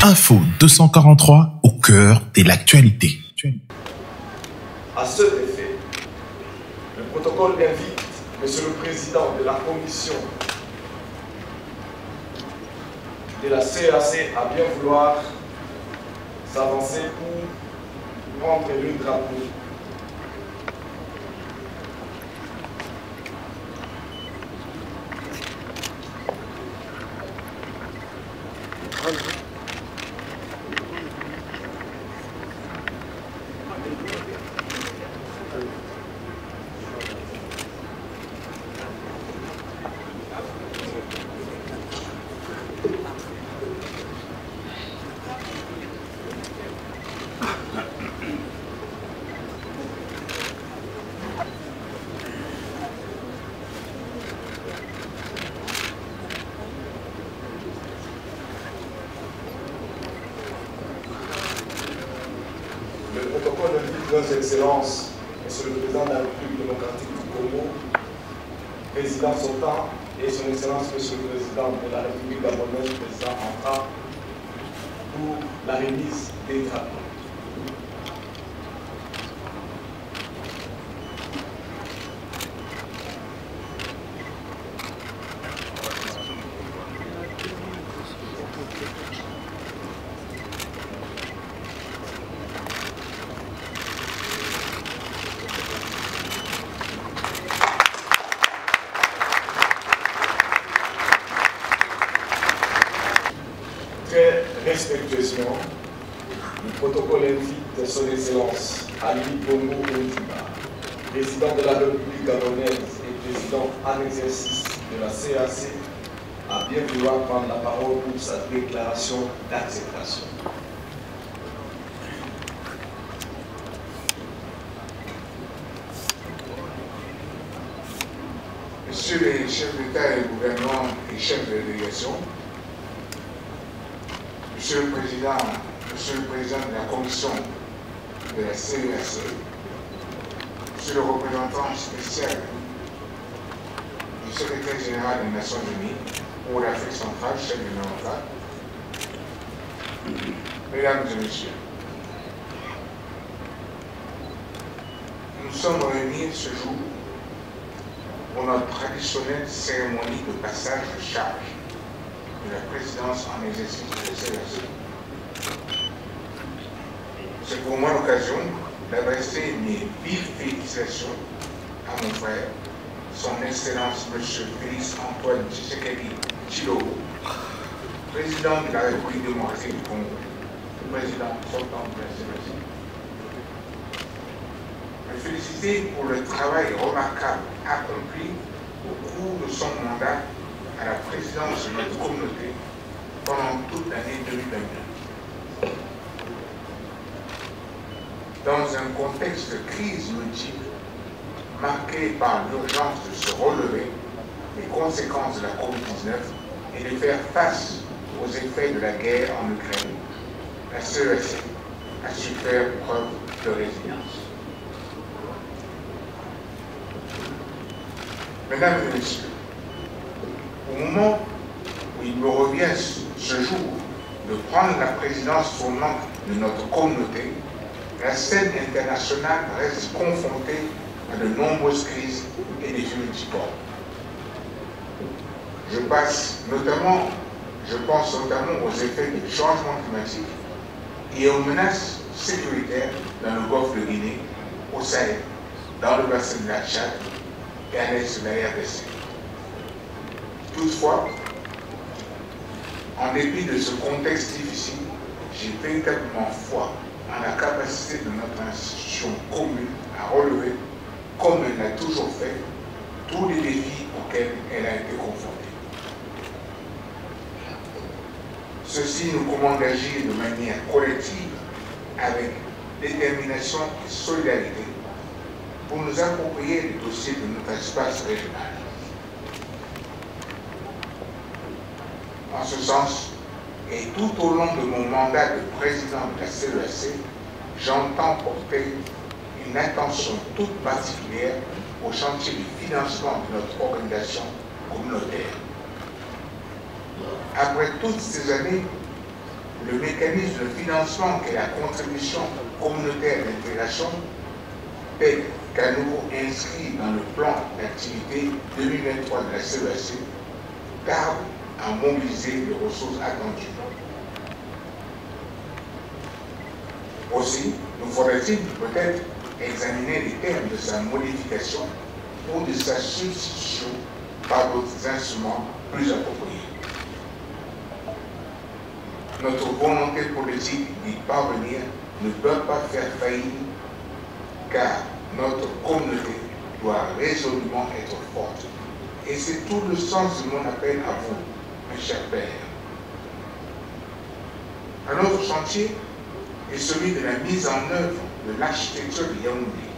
Info 243 au cœur de l'actualité. À ce effet, le protocole invite Monsieur le Président de la Commission de la CEAC à bien vouloir s'avancer pour prendre le drapeau. Le protocole invite Vos Excellences, Monsieur le Président de la République démocratique du Congo, Président sortant, et Son Excellence, Monsieur le Président de la République gabonaise, Président entrant, pour la remise des drapeaux. Très respectueusement, le protocole invite Son Excellence Ali Bongo Ondimba, président de la République gabonaise et président en exercice de la CEAC, à bien vouloir prendre la parole pour sa déclaration d'acceptation. Messieurs les chefs d'État et de gouvernement et chefs de délégation, Monsieur le Président de la Commission de la CEAC, Monsieur le représentant spécial du secrétaire général des Nations Unies pour l'Afrique centrale, chef du Nord, Mesdames et Messieurs, nous sommes réunis ce jour pour notre traditionnelle cérémonie de passage de charge de la présidence en exercice de la CEAC. C'est pour moi l'occasion d'adresser mes vives félicitations à mon frère, son Excellence M. Félix Antoine Tshisekedi Tshilombo, président de la République démocratique du Congo, président sortant de la CEAC. Me féliciter pour le travail remarquable accompli au cours de son mandat à la présidence de notre communauté pendant toute l'année 2022. Dans un contexte de crise multiple, marqué par l'urgence de se relever les conséquences de la COVID-19 et de faire face aux effets de la guerre en Ukraine, la CEAC a su faire preuve de résilience. Mesdames et Messieurs, au moment où il me revient ce jour de prendre la présidence tournante de notre communauté, la scène internationale reste confrontée à de nombreuses crises et défis multiformes. Je pense notamment aux effets du changement climatique et aux menaces sécuritaires dans le golfe de Guinée, au Sahel, dans le bassin de la Tchad et à l'est de la RDC. Toutefois, en dépit de ce contexte difficile, j'ai véritablement foi en la capacité de notre institution commune à relever, comme elle l'a toujours fait, tous les défis auxquels elle a été confrontée. Ceci nous commande d'agir de manière collective, avec détermination et solidarité, pour nous approprier les dossiers de notre espace régional. En ce sens, et tout au long de mon mandat de président de la CEAC, j'entends porter une attention toute particulière au chantier du financement de notre organisation communautaire. Après toutes ces années, le mécanisme de financement qu'est la contribution communautaire d'intégration, tel qu'à nouveau inscrit dans le plan d'activité 2023 de la CEAC, tarde à mobiliser les ressources attendues. Aussi, nous faudrait-il peut-être examiner les termes de sa modification ou de sa substitution par d'autres instruments plus appropriés. Notre volonté politique d'y parvenir ne doit pas faire faillite, car notre communauté doit résolument être forte. Et c'est tout le sens de mon appel à vous, mes chers pères. Un autre chantier est celui de la mise en œuvre de l'architecture de Yaoundé,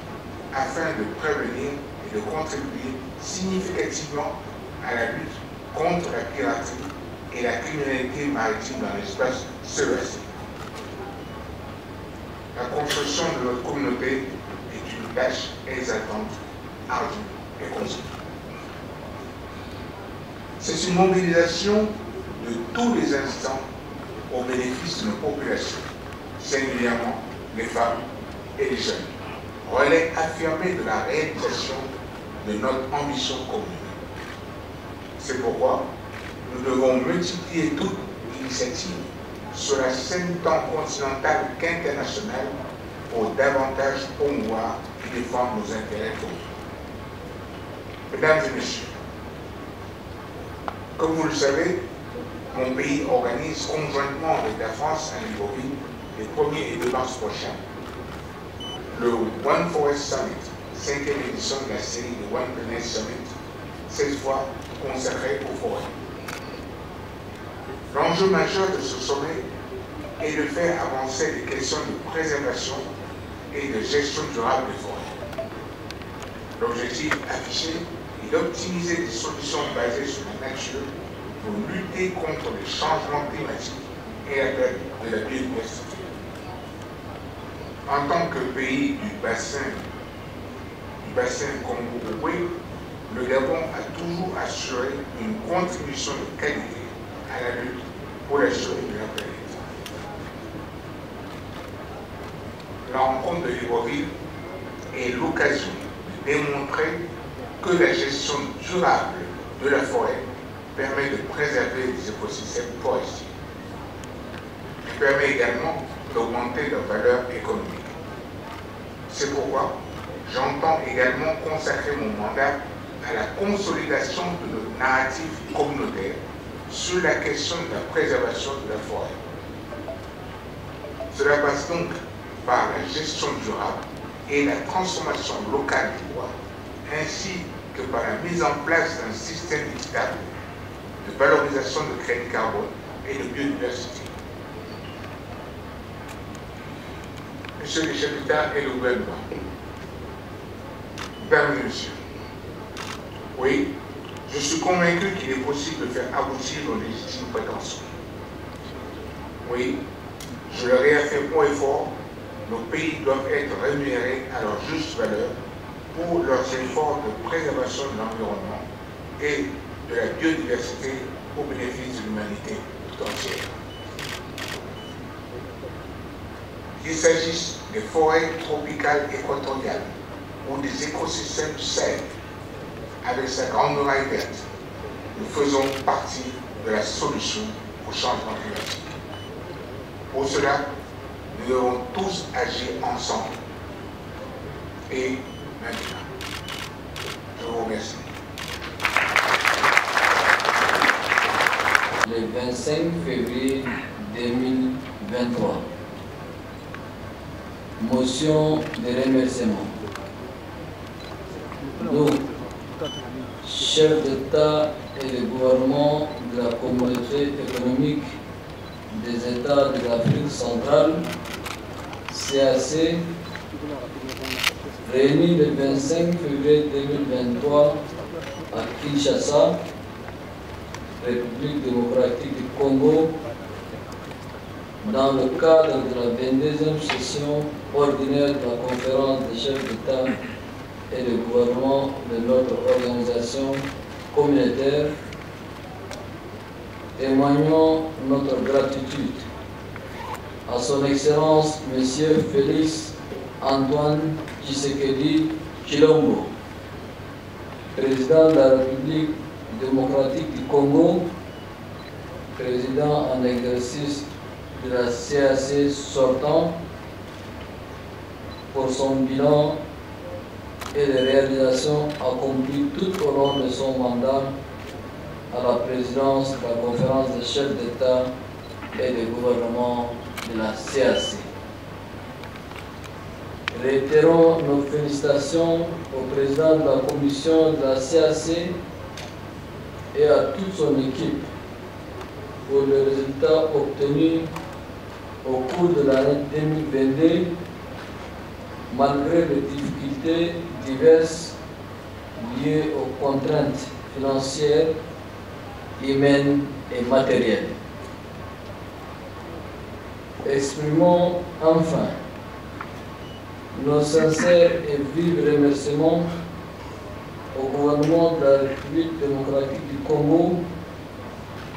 afin de prévenir et de contribuer significativement à la lutte contre la piraterie et la criminalité maritime dans l'espace CEAC. La construction de notre communauté est une tâche exaltante, ardue et constante. C'est une mobilisation de tous les instants au bénéfice de nos populations, singulièrement les femmes et les jeunes, relais affirmé de la réalisation de notre ambition commune. C'est pourquoi nous devons multiplier toute initiative sur la scène tant continentale qu'internationale pour davantage promouvoir et défendre nos intérêts communs. Mesdames et messieurs, comme vous le savez, mon pays organise conjointement avec la France à Libreville les 1er et 2 mars prochains le One Forest Summit, 5e édition de la série de One Planet Summit, cette fois consacrée aux forêts. L'enjeu majeur de ce sommet est de faire avancer les questions de préservation et de gestion durable des forêts. L'objectif affiché est d'optimiser des solutions basées sur la nature pour lutter contre les changements climatiques et la perte de la biodiversité. En tant que pays du bassin Congo-Ouboué, le Gabon a toujours assuré une contribution de qualité à la lutte pour la survie de la planète. La rencontre de Libreville est l'occasion de démontrer que la gestion durable de la forêt permet de préserver les écosystèmes forestiers. Elle permet également d'augmenter leur valeur économique. C'est pourquoi j'entends également consacrer mon mandat à la consolidation de notre narratif communautaire sur la question de la préservation de la forêt. Cela passe donc par la gestion durable et la transformation locale du bois, ainsi que par la mise en place d'un système équitable de valorisation de crédit carbone et de biodiversité. Monsieur le chef d'État et le gouvernement, mesdames et messieurs, oui, je suis convaincu qu'il est possible de faire aboutir nos légitimes prétentions. Oui, je le réaffirme haut et fort, nos pays doivent être rémunérés à leur juste valeur pour leurs efforts de préservation de l'environnement et de la biodiversité au bénéfice de l'humanité tout entière. Qu'il s'agisse des forêts tropicales équatoriales ou des écosystèmes du Sahel, avec sa grande muraille verte, nous faisons partie de la solution au changement climatique. Pour cela, nous devons tous agir ensemble. Et maintenant, je vous remercie. Le 25 février 2023. Motion de remerciement. Nous, chefs d'État et de gouvernement de la Communauté économique des États de l'Afrique centrale, CAC, réunis le 25 février 2023 à Kinshasa, République démocratique du Congo, dans le cadre de la 22e session ordinaire de la conférence des chefs d'État et de gouvernement de notre organisation communautaire, témoignons notre gratitude à son Excellence Monsieur Félix Antoine Tshisekedi Tshilombo, président de la République démocratique du Congo, président en exercice de la CAC sortant, pour son bilan et les réalisations accomplies tout au long de son mandat à la présidence de la conférence des chefs d'État et de gouvernement de la CAC. Réitérons nos félicitations au président de la commission de la CAC et à toute son équipe pour les résultats obtenus au cours de l'année 2022, malgré les difficultés diverses liées aux contraintes financières, humaines et matérielles. Exprimons enfin nos sincères et vifs remerciements au gouvernement de la République démocratique du Congo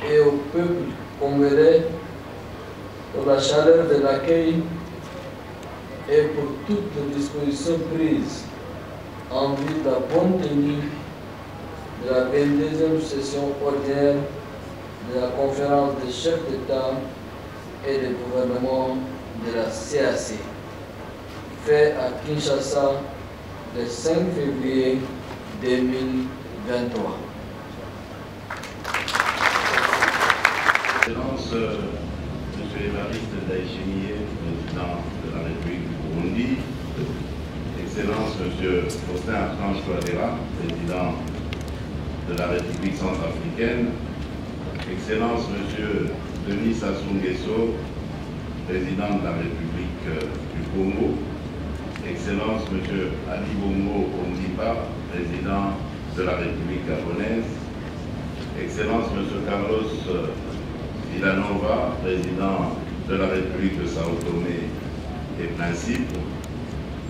et au peuple congolais pour la chaleur de l'accueil et pour toutes les dispositions prises en vue de la bonne tenue de la 22e session ordinaire de la conférence des chefs d'État et de gouvernement de la CAC, fait à Kinshasa le 5 février 2023. Excellence, M. Évariste Ndayishimiye, président de la République du Burundi, Excellence, M. Faustin Archange Touadéra, président de la République centrafricaine, Excellence, M. Denis Sassou Nguesso, président de la République du Congo, Excellence, M. Ali Bongo Ondimba, président de la République gabonaise, Excellence, M. Carlos Villanova, président de la République de Sao Tomé et Principe,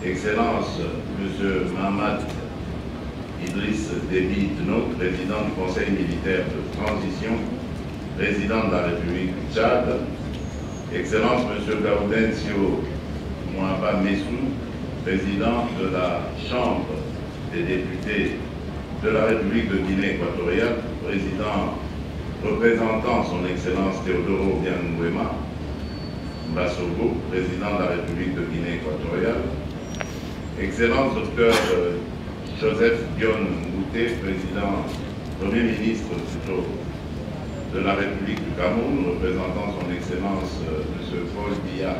Excellence, M. Mahamat Idriss Déby Itno, président du Conseil militaire de transition, président de la République du Tchad, Excellence, M. Gaudencio Mouaba Messou, président de la Chambre des députés de la République de Guinée équatoriale, représentant son Excellence Théodoro Obiang Mbasogo, président de la République de Guinée équatoriale, Excellence Dr Joseph Dion Ngouté, Premier ministre plutôt de la République du Cameroun, représentant son Excellence M. Paul Biya,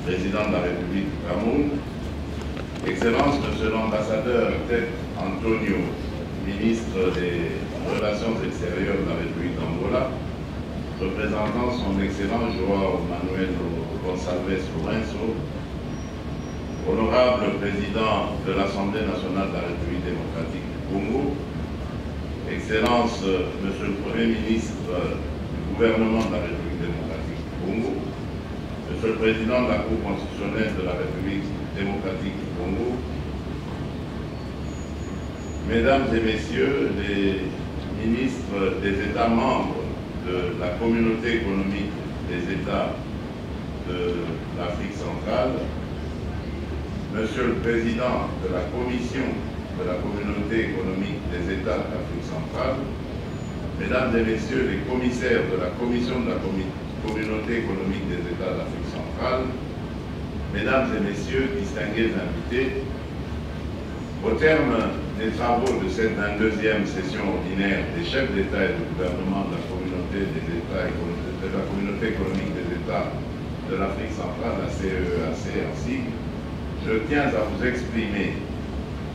président de la République du Cameroun, Excellence M. l'ambassadeur Ted Antonio, ministre des Relations extérieures de la République d'Angola, représentant son Excellence Joao Manuel Gonçalves Lourenço, honorable président de l'Assemblée nationale de la République démocratique du Congo, Excellence Monsieur le Premier ministre du gouvernement de la République démocratique du Congo, Monsieur le Président de la Cour constitutionnelle de la République démocratique du Congo, Mesdames et Messieurs les ministres des États membres de la Communauté économique des États de l'Afrique centrale, Monsieur le Président de la Commission de la Communauté économique des États de l'Afrique centrale, Mesdames et Messieurs les commissaires de la Commission de la Communauté économique des États de l'Afrique centrale, Mesdames et Messieurs, distingués invités, au terme des travaux de cette 22e session ordinaire des chefs d'État et de gouvernement de la Communauté des États de la Communauté économique des États de l'Afrique centrale, la CEEAC en sigle, je tiens à vous exprimer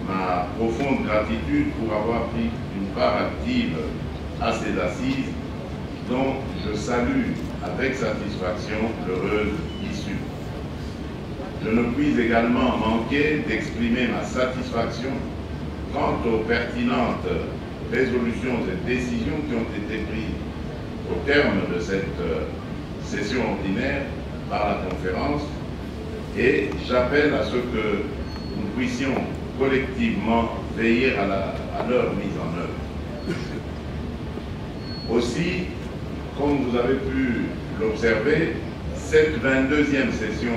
ma profonde gratitude pour avoir pris une part active à ces assises dont je salue avec satisfaction l'heureuse issue. Je ne puis également manquer d'exprimer ma satisfaction quant aux pertinentes résolutions et décisions qui ont été prises au terme de cette session ordinaire par la conférence, et j'appelle à ce que nous puissions collectivement veiller à leur mise en œuvre. Aussi, comme vous avez pu l'observer, Cette 22e session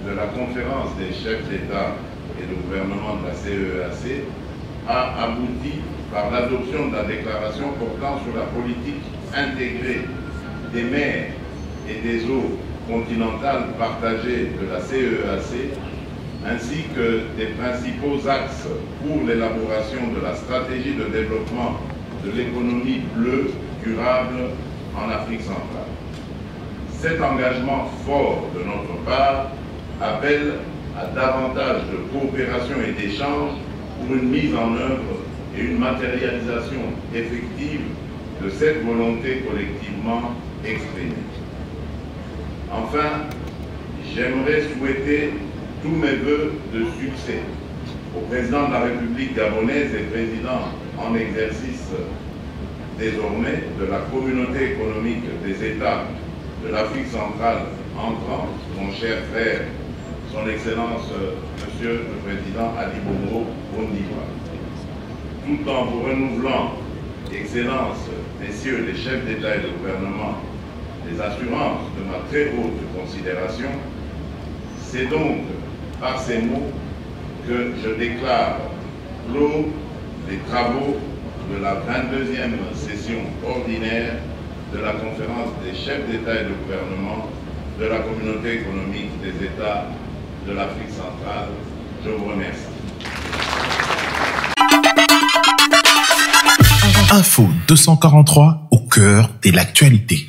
de la conférence des chefs d'État et de gouvernement de la CEEAC a abouti par l'adoption de la déclaration portant sur la politique intégrée des mers et des eaux continentales partagées de la CEEAC, ainsi que des principaux axes pour l'élaboration de la stratégie de développement de l'économie bleue durable en Afrique centrale. Cet engagement fort de notre part appelle à davantage de coopération et d'échange pour une mise en œuvre et une matérialisation effective de cette volonté collectivement exprimée. Enfin, j'aimerais souhaiter tous mes vœux de succès au président de la République gabonaise et président en exercice désormais de la communauté économique des États de l'Afrique centrale entrant, mon cher frère, son Excellence Monsieur le Président Ali Bongo Ondimba. Tout en vous renouvelant, Excellences, Messieurs les chefs d'État et de gouvernement, les assurances de ma très haute considération, c'est donc par ces mots que je déclare clos les travaux de la 22e session ordinaire de la conférence des chefs d'État et de gouvernement de la communauté économique des États de l'Afrique centrale. Je vous remercie. Info 243 au cœur de l'actualité.